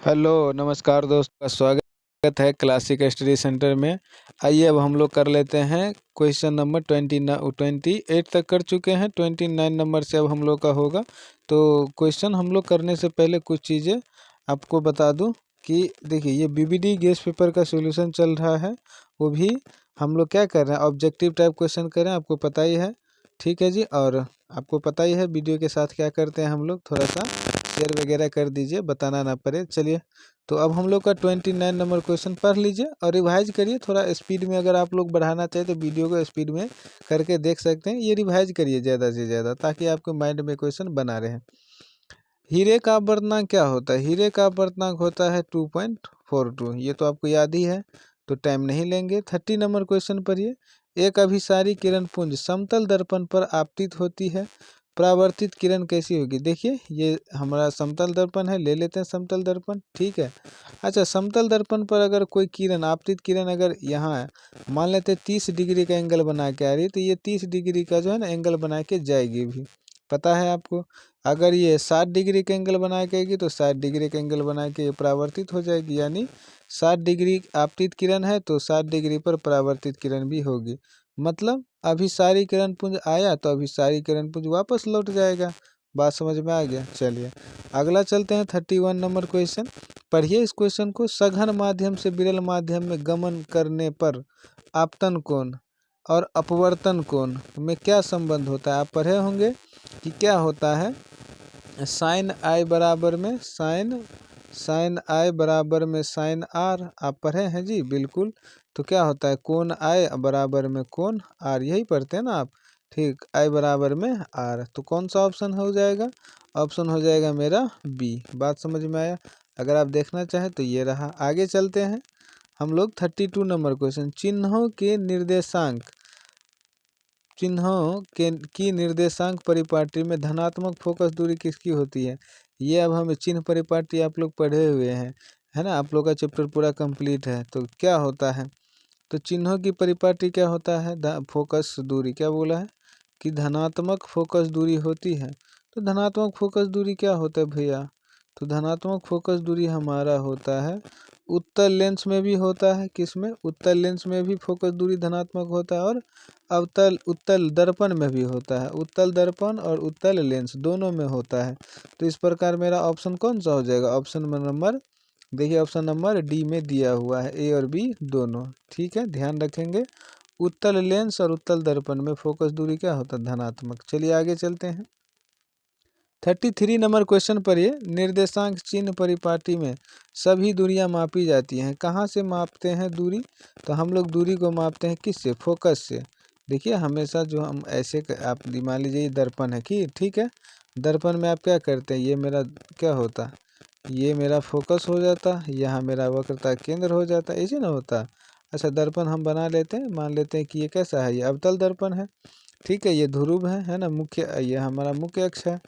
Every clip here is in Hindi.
हेलो नमस्कार दोस्तों का स्वागत है क्लासिक स्टडी सेंटर में। आइए अब हम लोग कर लेते हैं क्वेश्चन नंबर 28 तक कर चुके हैं। 29 नंबर से अब हम लोग का होगा। तो क्वेश्चन हम लोग करने से पहले कुछ चीज़ें आपको बता दूं कि देखिए ये बीबीडी गेस पेपर का सॉल्यूशन चल रहा है। वो भी हम लोग क्या कर रहे हैं, ऑब्जेक्टिव टाइप क्वेश्चन कर रहे हैं, आपको पता ही है। ठीक है जी, और आपको पता ही है वीडियो के साथ क्या करते हैं हम लोग, थोड़ा सा शेयर वगैरह कर दीजिए, बताना ना पड़े। चलिए, तो अब हम लोग का 29 नंबर क्वेश्चन पढ़ लीजिए और रिवाइज करिए थोड़ा स्पीड में। अगर आप लोग बढ़ाना चाहें तो वीडियो को स्पीड में करके देख सकते हैं। ये रिवाइज करिए ज़्यादा से ज़्यादा, ताकि आपके माइंड में क्वेश्चन बना रहे। हीरे का अपवर्तनांक क्या होता है? हीरे का अपवर्तनांक होता है 2.42। ये तो आपको याद ही है, तो टाइम नहीं लेंगे। 30 नंबर क्वेश्चन पढ़िए। एक अभिसारी किरण पुंज समतल दर्पण पर आपतित होती है, परावर्तित किरण कैसी होगी? देखिए ये हमारा समतल दर्पण है, ले लेते हैं समतल दर्पण। ठीक है, अच्छा समतल दर्पण पर अगर कोई किरण, आपतित किरण अगर यहाँ मान लेते 30 डिग्री का एंगल बना के आ रही है, तो ये 30 डिग्री का जो है ना एंगल बना के जाएगी भी, पता है आपको। अगर ये 60 डिग्री का एंगल बना के आएगी तो 60 डिग्री का एंगल बना के परावर्तित हो जाएगी, यानी 60 डिग्री आपतित किरण है तो 60 डिग्री पर परावर्तित किरण भी होगी। मतलब अभिसारी किरण पुंज आया तो अभिसारी किरण पुंज वापस लौट जाएगा। बात समझ में आ गया? चलिए अगला चलते हैं 31 नंबर क्वेश्चन। पढ़िए इस क्वेश्चन को। सघन माध्यम से विरल माध्यम में गमन करने पर आपतन कोण और अपवर्तन कोण में क्या संबंध होता है? आप पढ़े होंगे कि क्या होता है, साइन आई बराबर में साइन आई बराबर में साइन आर। आप पढ़े हैं जी, बिल्कुल। तो क्या होता है, कोण आई बराबर में कोण आर, यही पढ़ते हैं ना आप। ठीक, आई बराबर में आर, तो कौन सा ऑप्शन हो जाएगा? ऑप्शन हो जाएगा मेरा बी। बात समझ में आया? अगर आप देखना चाहें तो ये रहा। आगे चलते हैं हम लोग 32 नंबर क्वेश्चन। चिन्हों के की निर्देशांक परिपाटी में धनात्मक फोकस दूरी किसकी होती है? ये अब हम चिन्ह परिपाटी आप लोग पढ़े हुए हैं, है ना, आप लोग का चैप्टर पूरा कंप्लीट है। तो क्या होता है, तो चिन्हों की परिपाटी क्या होता है, फोकस दूरी। क्या बोला है कि धनात्मक फोकस दूरी होती है। तो धनात्मक फोकस दूरी क्या होता है भैया? तो धनात्मक फोकस दूरी हमारा होता है, उत्तल लेंस में भी होता है। किस में? उत्तल लेंस में भी फोकस दूरी धनात्मक होता है, और उत्तल दर्पण में भी होता है। उत्तल दर्पण और उत्तल लेंस दोनों में होता है। तो इस प्रकार मेरा ऑप्शन कौन सा हो जाएगा? ऑप्शन नंबर, देखिए ऑप्शन नंबर डी में दिया हुआ है, ए और बी दोनों। ठीक है, ध्यान रखेंगे। उत्तल लेंस और उत्तल दर्पण में फोकस दूरी क्या होता है? धनात्मक। चलिए आगे चलते हैं 33 नंबर क्वेश्चन पर। ये निर्देशांक चिन्ह परिपाटी में सभी दूरियां मापी जाती हैं। कहाँ से मापते हैं दूरी? तो हम लोग दूरी को मापते हैं किससे? फोकस से। देखिए हमेशा जो हम ऐसे आप मान लीजिए ये दर्पण है कि, ठीक है, दर्पण में आप क्या करते हैं, ये मेरा क्या होता, ये मेरा फोकस हो जाता, यहाँ मेरा वक्रता केंद्र हो जाता, ऐसे ना होता। अच्छा दर्पण हम बना लेते हैं, मान लेते हैं कि ये कैसा है, ये अवतल दर्पण है। ठीक है, ये ध्रुव है ना, मुख्य, ये हमारा मुख्य अक्ष है।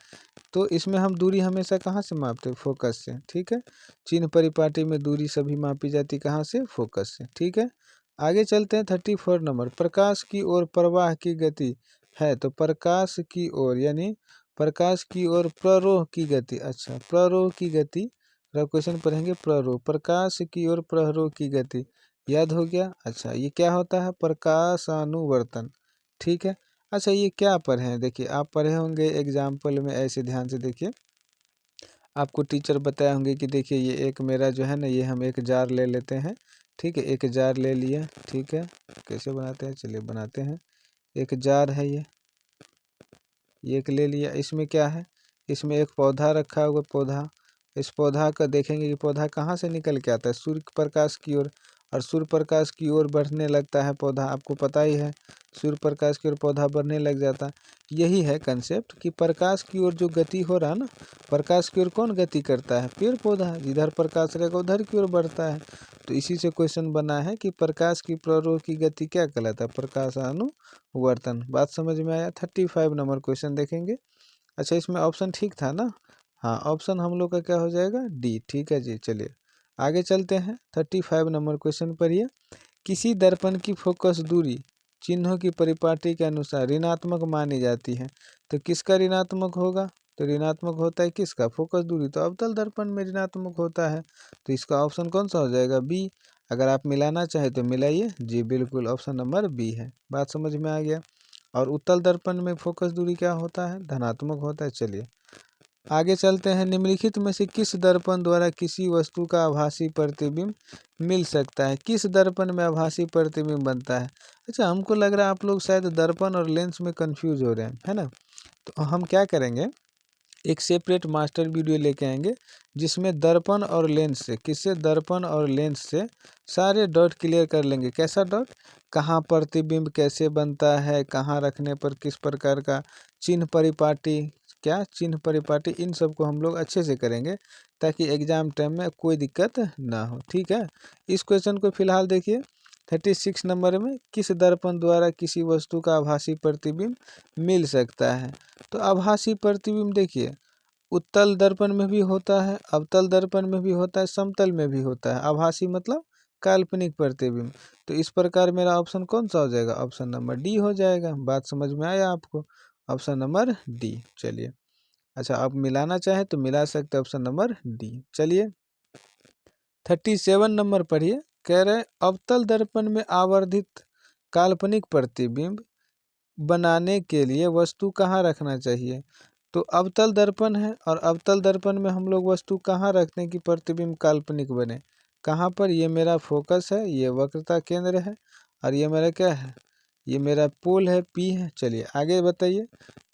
तो इसमें हम दूरी हमेशा कहाँ से मापते हैं? फोकस से। ठीक है, चिन्ह परिपाटी में दूरी सभी मापी जाती कहाँ से? फोकस से। ठीक है, आगे चलते हैं 34 नंबर। प्रकाश की ओर प्रवाह की गति है, तो प्रकाश की ओर यानी प्रकाश की ओर प्ररोह की गति। अच्छा, प्ररोह की गति क्वेश्चन पढ़ेंगे। प्ररोह, प्रकाश की ओर प्ररोह की गति याद हो गया। अच्छा ये क्या होता है? प्रकाशानुवर्तन। ठीक है, अच्छा ये क्या पढ़े हैं? देखिए आप पढ़े होंगे एग्जाम्पल में, ऐसे ध्यान से देखिए, आपको टीचर बताए होंगे कि देखिए ये एक मेरा जो है ना, ये हम एक जार ले लेते हैं। ठीक है, एक जार ले लिया। ठीक है, कैसे बनाते हैं, चलिए बनाते हैं। एक जार है ये एक ले लिया। इसमें क्या है, इसमें एक पौधा रखा हुआ, पौधा। इस पौधा का देखेंगे कि पौधा कहाँ से निकल के आता है? सूर्य प्रकाश की ओर, और सूर्य प्रकाश की ओर बढ़ने लगता है पौधा, आपको पता ही है। सूर्य प्रकाश की ओर पौधा बढ़ने लग जाता है। यही है कंसेप्ट कि प्रकाश की ओर जो गति हो रहा है ना, प्रकाश की ओर कौन गति करता है? पेड़ पौधा। जिधर प्रकाश रहेगा उधर की ओर बढ़ता है। तो इसी से क्वेश्चन बना है कि प्रकाश की प्ररोह की गति क्या कहलाता है? प्रकाशानुवर्तन। बात समझ में आया? 35 नंबर क्वेश्चन देखेंगे। अच्छा इसमें ऑप्शन ठीक था ना? हाँ, ऑप्शन हम लोग का क्या हो जाएगा? डी। ठीक है जी, चलिए आगे चलते हैं 35 नंबर क्वेश्चन पर। ये किसी दर्पण की फोकस दूरी चिन्हों की परिपाटी के अनुसार ऋणात्मक मानी जाती है, तो किसका ऋणात्मक होगा? तो ऋणात्मक होता है किसका, फोकस दूरी, तो अवतल दर्पण में ऋणात्मक होता है। तो इसका ऑप्शन कौन सा हो जाएगा, बी। अगर आप मिलाना चाहे तो मिलाइए, जी बिल्कुल ऑप्शन नंबर बी है। बात समझ में आ गया। और उत्तल दर्पण में फोकस दूरी क्या होता है, धनात्मक होता है। चलिए आगे चलते हैं। निम्नलिखित में से किस दर्पण द्वारा किसी वस्तु का आभासी प्रतिबिंब मिल सकता है, किस दर्पण में आभासी प्रतिबिंब बनता है। अच्छा, हमको लग रहा है आप लोग शायद दर्पण और लेंस में कंफ्यूज हो रहे हैं, है ना। तो हम क्या करेंगे, एक सेपरेट मास्टर वीडियो लेके आएंगे जिसमें दर्पण और लेंस से, किससे, दर्पण और लेंस से सारे डॉट क्लियर कर लेंगे। कैसा डॉट, कहाँ प्रतिबिंब कैसे बनता है, कहाँ रखने पर किस प्रकार का चिन्ह परिपाटी, क्या चिन्ह परिपाटी, इन सब को हम लोग अच्छे से करेंगे ताकि एग्जाम टाइम में कोई दिक्कत ना हो। ठीक है, इस क्वेश्चन को फिलहाल देखिए। 36 नंबर में किस दर्पण द्वारा किसी वस्तु का आभासी प्रतिबिंब मिल सकता है। तो आभासी प्रतिबिंब देखिए, उत्तल दर्पण में भी होता है, अवतल दर्पण में भी होता है, समतल में भी होता है। आभासी मतलब काल्पनिक प्रतिबिंब। तो इस प्रकार मेरा ऑप्शन कौन सा हो जाएगा, ऑप्शन नंबर डी हो जाएगा। बात समझ में आया आपको, ऑप्शन नंबर डी। चलिए, अच्छा आप मिलाना चाहे तो मिला सकते हैं, ऑप्शन नंबर डी। चलिए 37 नंबर पढ़िए। कह रहे अवतल दर्पण में आवर्धित काल्पनिक प्रतिबिंब बनाने के लिए वस्तु कहाँ रखना चाहिए। तो अवतल दर्पण है और अवतल दर्पण में हम लोग वस्तु कहाँ रखते हैं कि प्रतिबिंब काल्पनिक बने, कहाँ पर, ये मेरा फोकस है, ये वक्रता केंद्र है, और ये मेरा क्या है, ये मेरा पोल है, पी है। चलिए आगे बताइए।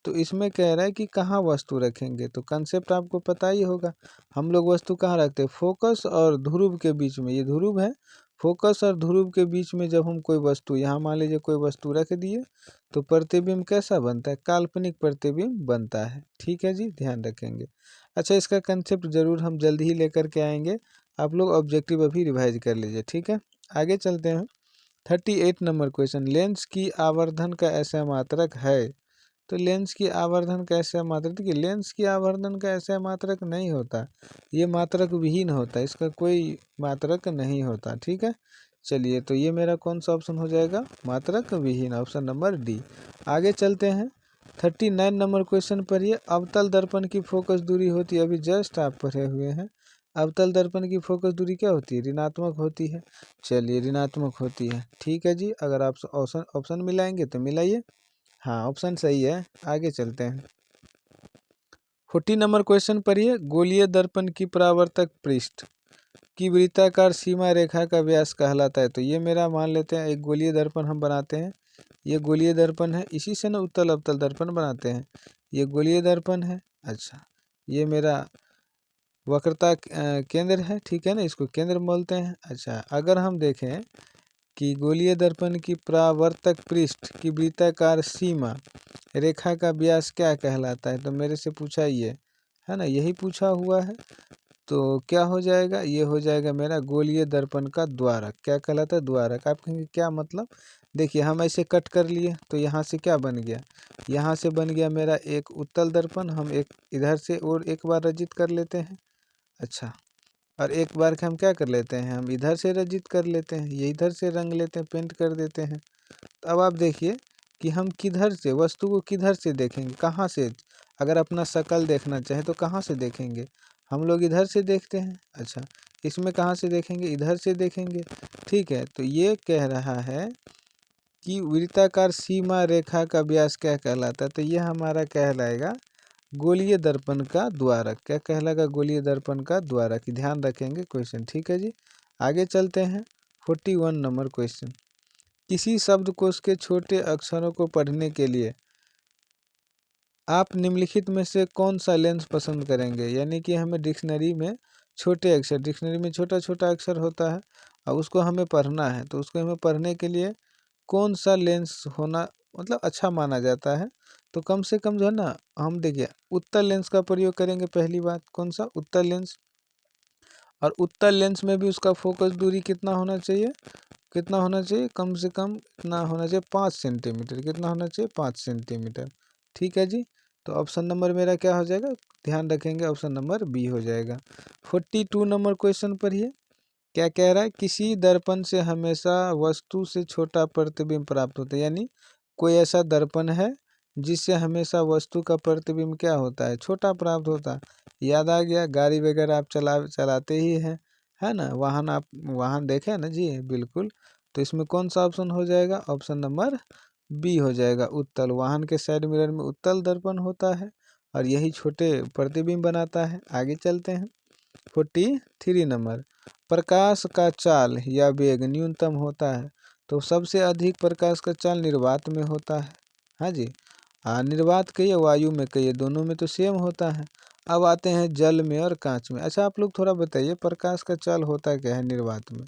तो इसमें कह रहा है कि कहाँ वस्तु रखेंगे, तो कंसेप्ट आपको पता ही होगा। हम लोग वस्तु कहाँ रखते हैं, फोकस और ध्रुव के बीच में, ये ध्रुव है, फोकस और ध्रुव के बीच में जब हम कोई वस्तु, यहाँ मान लीजिए कोई वस्तु रख दिए तो प्रतिबिंब कैसा बनता है, काल्पनिक प्रतिबिंब बनता है। ठीक है जी, ध्यान रखेंगे। अच्छा, इसका कंसेप्ट जरूर हम जल्द ही लेकर के आएंगे, आप लोग ऑब्जेक्टिव अभी रिवाइज कर लीजिए। ठीक है, आगे चलते हैं। 38 नंबर क्वेश्चन, लेंस की आवर्धन का ऐसा मात्रक है। तो लेंस की आवर्धन का ऐसा मात्रक, देखिए लेंस की आवर्धन का ऐसा मात्रक नहीं होता, ये मात्रक विहीन होता है, इसका कोई मात्रक नहीं होता। ठीक है, चलिए तो ये मेरा कौन सा ऑप्शन हो जाएगा, मात्रक विहीन, ऑप्शन नंबर डी। आगे चलते हैं। 39 नंबर क्वेश्चन पर, ये अवतल दर्पण की फोकस दूरी होती है, अभी जस्ट आप पढ़े हुए हैं। अवतल दर्पण की फोकस दूरी क्या होती है, ऋणात्मक होती है। चलिए ऋणात्मक होती है, ठीक है जी। अगर आप ऑप्शन मिलाएंगे तो मिलाइए, हाँ ऑप्शन सही है। आगे चलते हैं। 40 नंबर क्वेश्चन पर, ये गोलीय दर्पण की परावर्तक पृष्ठ की वृत्ताकार सीमा रेखा का व्यास कहलाता है। तो ये मेरा मान लेते हैं एक गोलीय दर्पण हम बनाते हैं, ये गोलीय दर्पण है, इसी से ना उत्तल अवतल दर्पण बनाते हैं, ये गोलीय दर्पण है। अच्छा, ये मेरा वक्रता केंद्र है, ठीक है ना, इसको केंद्र बोलते हैं। अच्छा, अगर हम देखें कि गोलीय दर्पण की परावर्तक पृष्ठ की वृत्ताकार सीमा रेखा का व्यास क्या कहलाता है, तो मेरे से पूछा ये है ना, यही पूछा हुआ है। तो क्या हो जाएगा, ये हो जाएगा मेरा गोलीय दर्पण का द्वारक। क्या कहलाता है, द्वारक। आप कहेंगे क्या मतलब, देखिए हम ऐसे कट कर लिए तो यहाँ से क्या बन गया, यहाँ से बन गया मेरा एक उत्तल दर्पण, हम एक इधर से और एक बार रजित कर लेते हैं। अच्छा, और एक बार के हम क्या कर लेते हैं, हम इधर से रजित कर लेते हैं, ये इधर से रंग लेते हैं, पेंट कर देते हैं। तो अब आप देखिए कि हम किधर से वस्तु को किधर से देखेंगे, कहाँ से, अगर अपना शकल देखना चाहे तो कहाँ से देखेंगे, हम लोग इधर से देखते हैं। अच्छा, इसमें कहाँ से देखेंगे, इधर से देखेंगे। ठीक है, तो ये कह रहा है कि वृत्ताकार सीमा रेखा का व्यास क्या कहलाता है, तो यह हमारा कहलाएगा गोलीय दर्पण का द्वारक। क्या कहलाएगा, गोलीय दर्पण का द्वारक। ध्यान रखेंगे क्वेश्चन, ठीक है जी। आगे चलते हैं। 41 नंबर क्वेश्चन, किसी शब्दकोश के छोटे अक्षरों को पढ़ने के लिए आप निम्नलिखित में से कौन सा लेंस पसंद करेंगे। यानी कि हमें डिक्शनरी में छोटे अक्षर, डिक्शनरी में छोटा छोटा अक्षर होता है और उसको हमें पढ़ना है, तो उसको हमें पढ़ने के लिए कौन सा लेंस होना मतलब अच्छा माना जाता है। तो कम से कम जो है ना, हम देखिए उत्तल लेंस का प्रयोग करेंगे। पहली बात कौन सा, उत्तल लेंस। और उत्तल लेंस में भी उसका फोकस दूरी कितना होना चाहिए, कितना होना चाहिए, कम से कम इतना होना चाहिए 5 सेंटीमीटर। कितना होना चाहिए, 5 सेंटीमीटर। ठीक है जी, तो ऑप्शन नंबर मेरा क्या हो जाएगा, ध्यान रखेंगे ऑप्शन नंबर बी हो जाएगा। 42 नंबर क्वेश्चन पर ही क्या कह रहा है, किसी दर्पण से हमेशा वस्तु से छोटा प्रतिबिंब प्राप्त होता है। यानी कोई ऐसा दर्पण है जिससे हमेशा वस्तु का प्रतिबिंब क्या होता है, छोटा प्राप्त होता है। याद आ गया, गाड़ी वगैरह आप चलाते ही हैं, है ना, वाहन आप वाहन देखे ना जी, बिल्कुल। तो इसमें कौन सा ऑप्शन हो जाएगा, ऑप्शन नंबर बी हो जाएगा, उत्तल। वाहन के साइड मिरर में उत्तल दर्पण होता है और यही छोटे प्रतिबिंब बनाता है। आगे चलते हैं। 43 नंबर, प्रकाश का चाल या वेग न्यूनतम होता है। तो सबसे अधिक प्रकाश का चाल निर्वात में होता है। हाँ जी, हाँ, निर्वात कहिए वायु में कहिए, दोनों में तो सेम होता है। अब आते हैं जल में और कांच में। अच्छा, आप लोग थोड़ा बताइए, प्रकाश का चाल होता क्या है निर्वात में?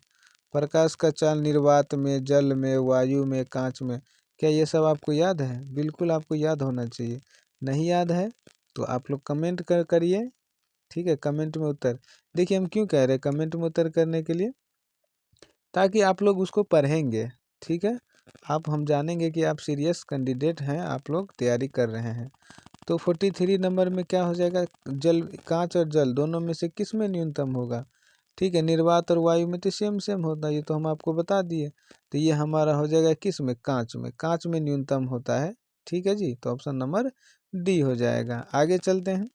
प्रकाश का चाल निर्वात में, जल में, वायु में, कांच में, क्या ये सब आपको याद है? बिल्कुल आपको याद होना चाहिए। नहीं याद है तो आप लोग कमेंट करिए, ठीक है, कमेंट में उत्तर। देखिए हम क्यों कह रहे हैं कमेंट में उत्तर करने के लिए, ताकि आप लोग उसको पढ़ेंगे, ठीक है। आप हम जानेंगे कि आप सीरियस कैंडिडेट हैं, आप लोग तैयारी कर रहे हैं। तो 43 नंबर में क्या हो जाएगा, जल, कांच और जल दोनों में से किस में न्यूनतम होगा? ठीक है, निर्वात और वायु में तो सेम सेम होता है, ये तो हम आपको बता दिए। तो ये हमारा हो जाएगा किस में, कांच में। कांच में न्यूनतम होता है, ठीक है जी। तो ऑप्शन नंबर डी हो जाएगा। आगे चलते हैं।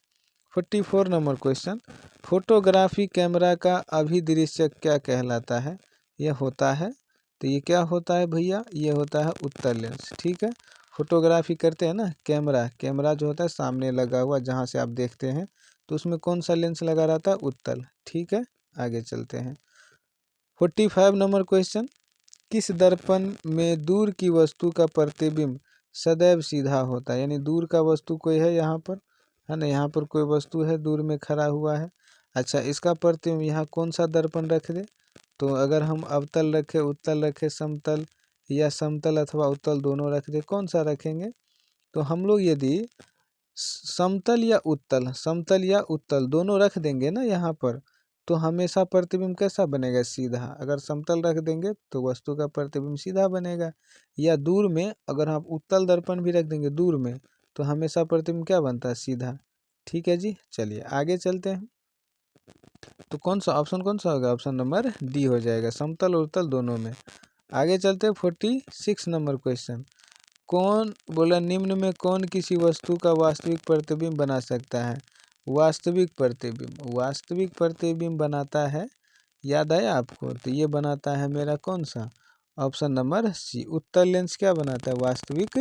44 नंबर क्वेश्चन, फोटोग्राफी कैमरा का अभिदृश्य क्या कहलाता है? यह होता है, तो ये क्या होता है भैया, ये होता है उत्तल लेंस, ठीक है। फोटोग्राफी करते हैं ना, कैमरा जो होता है सामने लगा हुआ जहाँ से आप देखते हैं, तो उसमें कौन सा लेंस लगा रहता है, उत्तल, ठीक है। आगे चलते हैं। 45 नंबर क्वेश्चन, किस दर्पण में दूर की वस्तु का प्रतिबिंब सदैव सीधा होता है? यानी दूर का वस्तु कोई है यहाँ पर, है ना, यहाँ पर कोई वस्तु है दूर में खड़ा हुआ है। अच्छा, इसका प्रतिबिंब यहाँ कौन सा दर्पण रख दे? तो अगर हम अवतल रखे, उत्तल रखे, समतल, या समतल अथवा उत्तल दोनों रख दे, कौन सा रखेंगे? तो हम लोग यदि समतल या उत्तल दोनों रख देंगे ना यहाँ पर, तो हमेशा प्रतिबिंब कैसा बनेगा, सीधा। अगर समतल रख देंगे तो वस्तु का प्रतिबिंब सीधा बनेगा, या दूर में अगर आप उत्तल दर्पण भी रख देंगे दूर में, तो हमेशा प्रतिबिंब क्या बनता है, सीधा, ठीक है जी। चलिए आगे चलते हैं। तो कौन सा ऑप्शन कौन सा होगा, ऑप्शन नंबर डी हो जाएगा, समतल और उत्तल दोनों में। आगे चलते हैं। 46 नंबर क्वेश्चन, कौन बोला, निम्न में कौन किसी वस्तु का वास्तविक प्रतिबिंब बना सकता है? वास्तविक प्रतिबिंब बनाता है, याद आया आपको? तो ये बनाता है मेरा कौन सा, ऑप्शन नंबर सी, उत्तल लेंस क्या बनाता है, वास्तविक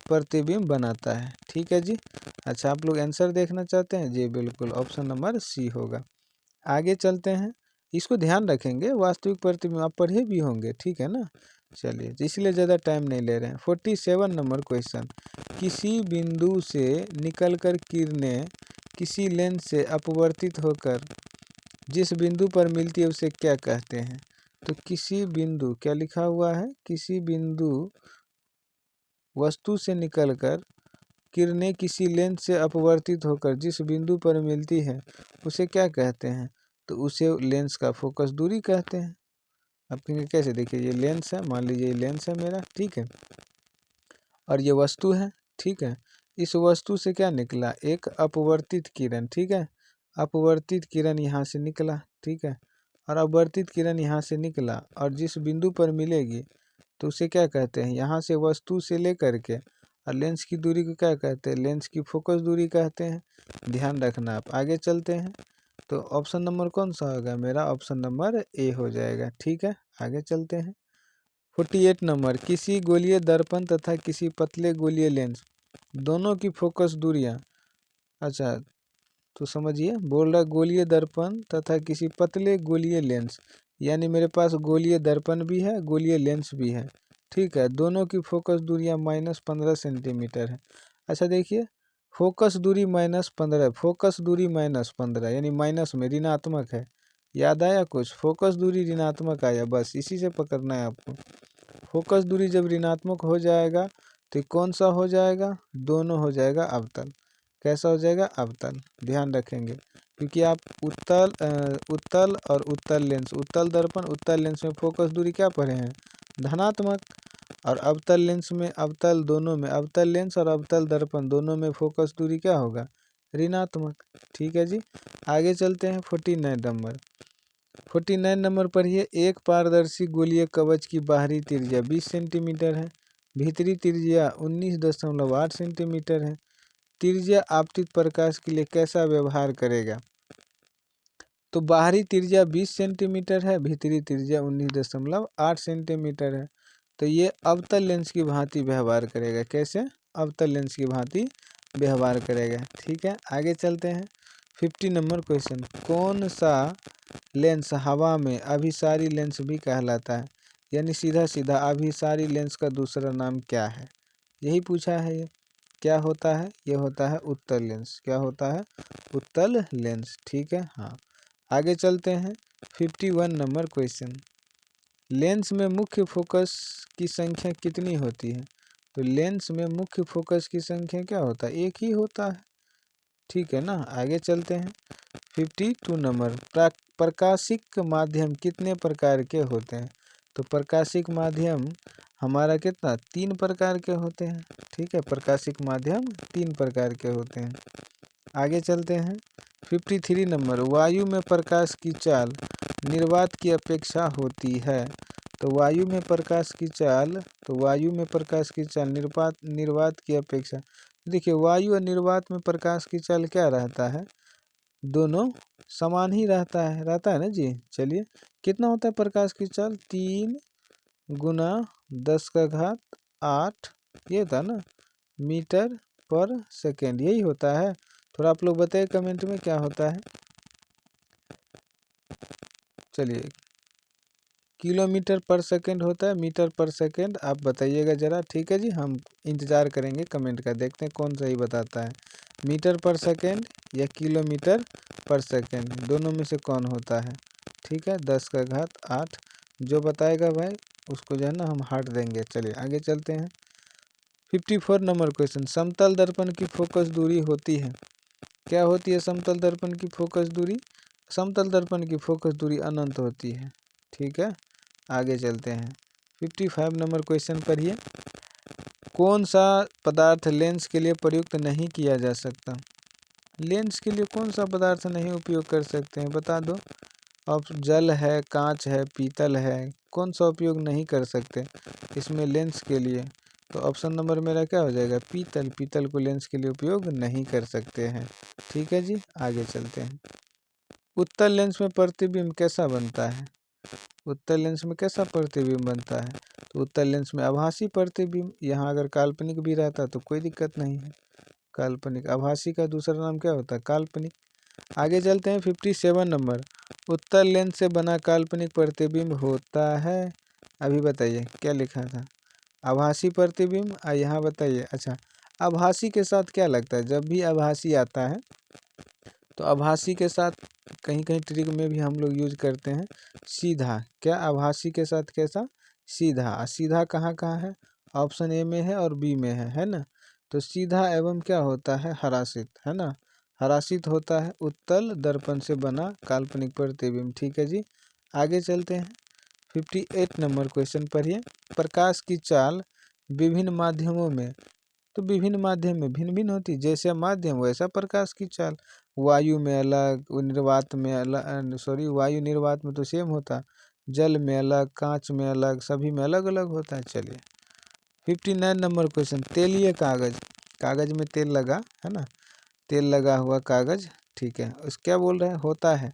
प्रतिबिंब बनाता है, ठीक है जी। अच्छा, आप लोग आंसर देखना चाहते हैं जी, बिल्कुल ऑप्शन नंबर सी होगा। आगे चलते हैं। इसको ध्यान रखेंगे, वास्तविक प्रतिबिंब आप पढ़े भी होंगे, ठीक है ना। चलिए, इसलिए ज़्यादा टाइम नहीं ले रहे हैं। 47 नंबर क्वेश्चन, किसी बिंदु से निकलकर किरणें किसी लेंस से अपवर्तित होकर जिस बिंदु पर मिलती है उसे क्या कहते हैं? तो किसी बिंदु, क्या लिखा हुआ है, किसी बिंदु वस्तु से निकलकर किरणें किसी लेंस से अपवर्तित होकर जिस बिंदु पर मिलती है उसे क्या कहते हैं? तो उसे लेंस का फोकस दूरी कहते हैं। अब कहेंगे कैसे, देखिए ये लेंस है, मान लीजिए ये लेंस है मेरा, ठीक है, और ये वस्तु है, ठीक है। इस वस्तु से क्या निकला, एक अपवर्तित किरण, ठीक है। अपवर्तित किरण यहाँ से निकला, ठीक है, और अपवर्तित किरण यहाँ से निकला और जिस बिंदु पर मिलेगी तो उसे क्या कहते हैं, यहाँ से वस्तु से लेकर के और लेंस की दूरी को क्या कहते हैं, लेंस की फोकस दूरी कहते हैं। ध्यान रखना। आप आगे चलते हैं। तो ऑप्शन नंबर कौन सा होगा मेरा, ऑप्शन नंबर ए हो जाएगा, ठीक है। आगे चलते हैं। 48 नंबर, किसी गोलीय दर्पण तथा किसी पतले गोलीय लेंस दोनों की फोकस दूरियां, अच्छा तो समझिए, बोल रहा है गोलीय दर्पण तथा किसी पतले गोलीय लेंस, यानी मेरे पास गोलीय दर्पण भी है, गोलीय लेंस भी है, ठीक है। दोनों की फोकस दूरियां -15 सेंटीमीटर है। अच्छा देखिए, फोकस दूरी -15, फोकस दूरी -15 यानी माइनस में, ऋणात्मक है। याद आया कुछ, फोकस दूरी ऋणात्मक आया, बस इसी से पकड़ना है आपको। फोकस दूरी जब ऋणात्मक हो जाएगा तो कौन सा हो जाएगा, दोनों हो जाएगा अवतल। कैसा हो जाएगा, अवतल। ध्यान रखेंगे, क्योंकि आप उत्तल और उत्तल लेंस, उत्तल दर्पण उत्तल लेंस में फोकस दूरी क्या पढ़े हैं, धनात्मक, और अवतल लेंस में, अवतल दोनों में, अवतल लेंस और अवतल दर्पण दोनों में फोकस दूरी क्या होगा, ऋणात्मक, ठीक है जी। आगे चलते हैं। 49 नंबर पढ़िए, एक पारदर्शी गोलीय कवच की बाहरी त्रिज्या 20 सेंटीमीटर है। भीतरी त्रिज्या 19.8 सेंटीमीटर है। त्रिज्या आपतित प्रकाश के लिए कैसा व्यवहार करेगा? तो बाहरी त्रिज्या 20 सेंटीमीटर है, भीतरी त्रिज्या 19.8 सेंटीमीटर है। तो ये अवतल लेंस की भांति व्यवहार करेगा। कैसे? अवतल लेंस की भांति व्यवहार करेगा। ठीक है, आगे चलते हैं। 50 नंबर क्वेश्चन, कौन सा लेंस हवा में अभिसारी लेंस भी कहलाता है? यानी सीधा सीधा अभिसारी लेंस का दूसरा नाम क्या है, यही पूछा है। ये क्या होता है? ये होता है उत्तल लेंस। क्या होता है? उत्तल लेंस। ठीक है, हाँ। आगे चलते हैं। 51 नंबर क्वेश्चन, लेंस में मुख्य फोकस की संख्या कितनी होती है? तो लेंस में मुख्य फोकस की संख्या क्या होता है? एक ही होता है। ठीक है ना, आगे चलते हैं। 52 नंबर, प्रकाशिक माध्यम कितने प्रकार के होते हैं? तो प्रकाशिक माध्यम हमारा कितना? 3 प्रकार के होते हैं। ठीक है, प्रकाशिक माध्यम 3 प्रकार के होते हैं। आगे चलते हैं। 53 नंबर, वायु में प्रकाश की चाल निर्वात की अपेक्षा होती है। तो वायु में प्रकाश की चाल निर्वात की अपेक्षा, देखिए वायु और निर्वात में प्रकाश की चाल क्या रहता है? दोनों समान ही रहता है ना जी। चलिए, कितना होता है प्रकाश की चाल? 3 गुना 10⁸, ये था ना, मीटर पर सेकेंड, यही होता है। थोड़ा आप लोग बताइए कमेंट में क्या होता है। चलिए, किलोमीटर पर सेकेंड होता है, मीटर पर सेकेंड आप बताइएगा ज़रा। ठीक है जी, हम इंतज़ार करेंगे कमेंट का, देखते हैं कौन सही बताता है, मीटर पर सेकेंड या किलोमीटर पर सेकेंड, दोनों में से कौन होता है। ठीक है, 10⁸, जो बताएगा भाई उसको जो है ना हम हार्ट देंगे। चलिए आगे चलते हैं। 54 नंबर क्वेश्चन, समतल दर्पण की फोकस दूरी होती है। क्या होती है समतल दर्पण की फोकस दूरी? समतल दर्पण की फोकस दूरी अनंत होती है। ठीक है, आगे चलते हैं। 55 नंबर क्वेश्चन पढ़िए, कौन सा पदार्थ लेंस के लिए प्रयुक्त नहीं किया जा सकता? लेंस के लिए कौन सा पदार्थ नहीं उपयोग कर सकते हैं, बता दो। अब जल है, कांच है, पीतल है, कौन सा उपयोग नहीं कर सकते इसमें लेंस के लिए? तो ऑप्शन नंबर मेरा क्या हो जाएगा? पीतल। पीतल को लेंस के लिए उपयोग नहीं कर सकते हैं। ठीक है जी, आगे चलते हैं। उत्तल लेंस में प्रतिबिंब कैसा बनता है? उत्तल लेंस में कैसा प्रतिबिंब बनता है? तो उत्तल लेंस में आभासी प्रतिबिंब, यहाँ अगर काल्पनिक भी रहता तो कोई दिक्कत नहीं है। काल्पनिक, आभासी का दूसरा नाम क्या होता है? काल्पनिक। आगे चलते हैं। 57 नंबर, उत्तल लेंस से बना काल्पनिक प्रतिबिंब होता है। अभी बताइए क्या लिखा था? आभासी प्रतिबिंब। यहाँ बताइए। अच्छा, आभासी के साथ क्या लगता है? जब भी आभासी आता है तो आभासी के साथ कहीं कहीं ट्रिक में भी हम लोग यूज करते हैं सीधा। क्या? आभासी के साथ कैसा? सीधा। सीधा कहाँ कहाँ है? ऑप्शन ए में है और बी में है ना। तो सीधा एवं क्या होता है? हरासित, है ना। हरासित होता है उत्तल दर्पण से बना काल्पनिक प्रतिबिंब। ठीक है जी, आगे चलते हैं। 58 नंबर क्वेश्चन पढ़िए, प्रकाश की चाल विभिन्न माध्यमों में, तो विभिन्न माध्यम में भिन्न भिन्न होती, जैसे माध्यम वैसा प्रकाश की चाल। वायु में अलग, निर्वात में अलग, वायु निर्वात में तो सेम होता, जल में अलग, कांच में अलग, सभी में अलग अलग होता है। चलिए 59 नंबर क्वेश्चन, तेलीय कागज, कागज में तेल लगा है ना, तेल लगा हुआ कागज। ठीक है, उस क्या बोल रहे हैं? होता है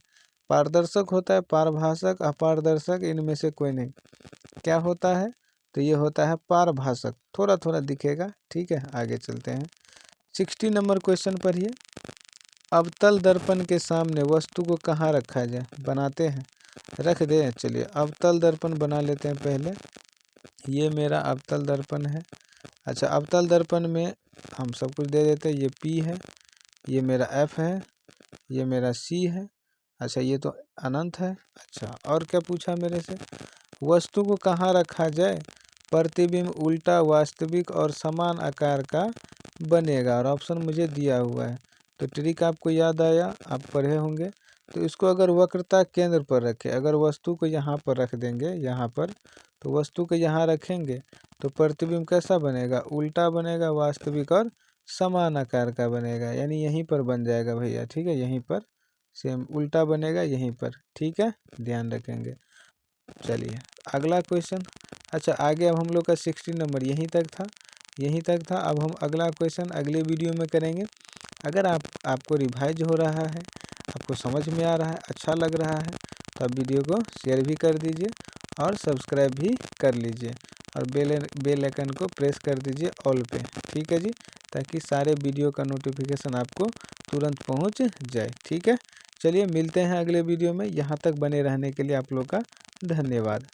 पारदर्शक, होता है पारभाषक, अपारदर्शक, इनमें से कोई नहीं। क्या होता है? तो ये होता है पारभाषक, थोड़ा थोड़ा दिखेगा। ठीक है, आगे चलते हैं। 60 नंबर क्वेश्चन पढ़िए, अवतल दर्पण के सामने वस्तु को कहाँ रखा जाए? बनाते हैं, रख दे। चलिए अवतल दर्पण बना लेते हैं पहले। ये मेरा अवतल दर्पण है। अच्छा, अवतल दर्पण में हम सब कुछ दे देते हैं। ये P है, ये मेरा F है, ये मेरा C है। अच्छा, ये तो अनंत है। अच्छा, और क्या पूछा मेरे से? वस्तु को कहाँ रखा जाए? प्रतिबिंब उल्टा, वास्तविक और समान आकार का बनेगा, और ऑप्शन मुझे दिया हुआ है। तो ट्रिक आपको याद आया, आप पढ़े होंगे। तो इसको अगर वक्रता केंद्र पर रखें, अगर वस्तु को यहाँ पर रख देंगे, यहाँ पर, तो वस्तु को यहाँ रखेंगे तो प्रतिबिंब कैसा बनेगा? उल्टा बनेगा, वास्तविक और समान आकार का बनेगा, यानी यहीं पर बन जाएगा भैया। ठीक है, यहीं पर सेम उल्टा बनेगा, यहीं पर। ठीक है, ध्यान रखेंगे। चलिए अगला क्वेश्चन, अच्छा आगे अब हम लोग का 16 नंबर यहीं तक था। अब हम अगला क्वेश्चन अगले वीडियो में करेंगे। अगर आपको रिवाइज हो रहा है, आपको समझ में आ रहा है, अच्छा लग रहा है, तो आप वीडियो को शेयर भी कर दीजिए और सब्सक्राइब भी कर लीजिए और बेल आइकन को प्रेस कर दीजिए ऑल पे। ठीक है जी, ताकि सारे वीडियो का नोटिफिकेशन आपको तुरंत पहुंच जाए। ठीक है, चलिए मिलते हैं अगले वीडियो में। यहाँ तक बने रहने के लिए आप लोग का धन्यवाद।